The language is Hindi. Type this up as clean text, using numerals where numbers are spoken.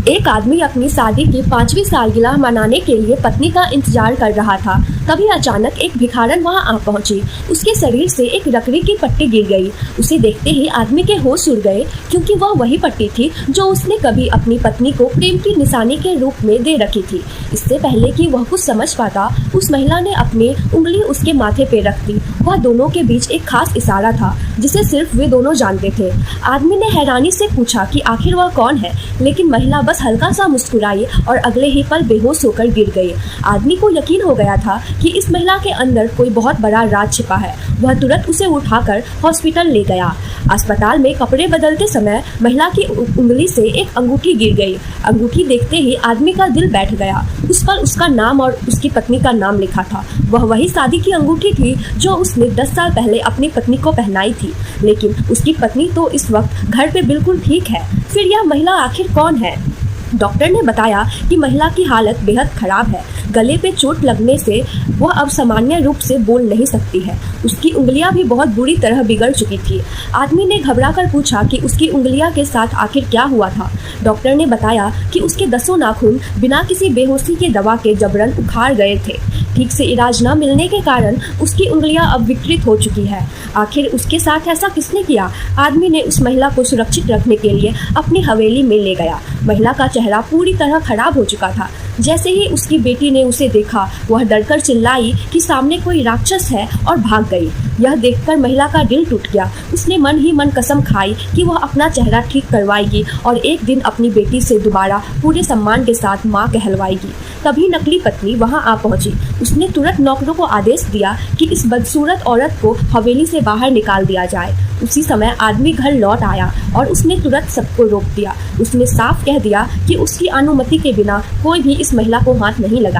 एक आदमी अपनी शादी की 5वीं सालगिरह मनाने के लिए पत्नी का इंतजार कर रहा था। तभी अचानक एक भिखारन वहां आ पहुंची। उसके शरीर से एक लकड़ी की पट्टी गिर गई। उसे देखते ही आदमी के होश उड़ गए, क्योंकि वह वही पट्टी थी जो उसने कभी अपनी पत्नी को प्रेम की निशानी के रूप में दे रखी थी। इससे पहले कि वह कुछ समझ पाता, उस महिला ने अपनी उंगली उसके माथे पे रख दी। वह दोनों के बीच एक खास इशारा था जिसे सिर्फ वे दोनों जानते थे। आदमी ने हैरानी से पूछा कि आखिर वह कौन है, लेकिन महिला बस हल्का सा मुस्कुराई और अगले ही पल बेहोश होकर गिर गई। आदमी को यकीन हो गया था कि इस महिला के अंदर कोई बहुत बड़ा राज छिपा है। वह तुरंत उसे उठाकर हॉस्पिटल ले गया। अस्पताल में कपड़े बदलते समय महिला की उंगली से एक अंगूठी गिर गई। अंगूठी देखते ही आदमी का दिल बैठ गया। उस पर उसका नाम और उसकी पत्नी का नाम लिखा था। वह वही शादी की अंगूठी थी जो उसने 10 साल पहले अपनी पत्नी को पहनाई थी। लेकिन उसकी पत्नी तो इस वक्त घर पे बिल्कुल ठीक है। फिर यह महिला आखिर कौन है? डॉक्टर ने बताया कि महिला की हालत बेहद खराब है। गले पे चोट लगने से वह अब सामान्य रूप से बोल नहीं सकती है। उसकी उंगलियां भी बहुत बुरी तरह बिगड़ चुकी थी। आदमी ने घबराकर पूछा कि उसकी उंगलियां के साथ आखिर क्या हुआ था। डॉक्टर ने बताया कि उसके 10 नाखून बिना किसी बेहोशी के दवा के जबरन उखाड़ गए थे। ठीक से इलाज न मिलने के कारण उसकी उंगलियां अब विकृत हो चुकी है। आखिर उसके साथ ऐसा किसने किया? आदमी ने उस महिला को सुरक्षित रखने के लिए अपनी हवेली में ले गया। महिला का चेहरा पूरी तरह खराब हो चुका था। जैसे ही उसकी बेटी ने उसे देखा, वह डरकर चिल्लाई कि सामने कोई राक्षस है और भाग गई। यह देखकर महिला का दिल टूट गया। उसने मन ही मन कसम खाई कि वह अपना चेहरा ठीक करवाएगी और एक दिन अपनी बेटी से दोबारा पूरे सम्मान के साथ मां कहलवाएगी। तभी नकली पत्नी वहां आ पहुंची। उसने तुरंत नौकरों को आदेश दिया कि इस बदसूरत औरत को हवेली से बाहर निकाल दिया जाए। उसी समय आदमी घर लौट आया और उसने तुरंत सबको रोक दिया। उसने साफ कह दिया कि उसकी अनुमति के बिना कोई भी इस महिला को हाथ नहीं लगा।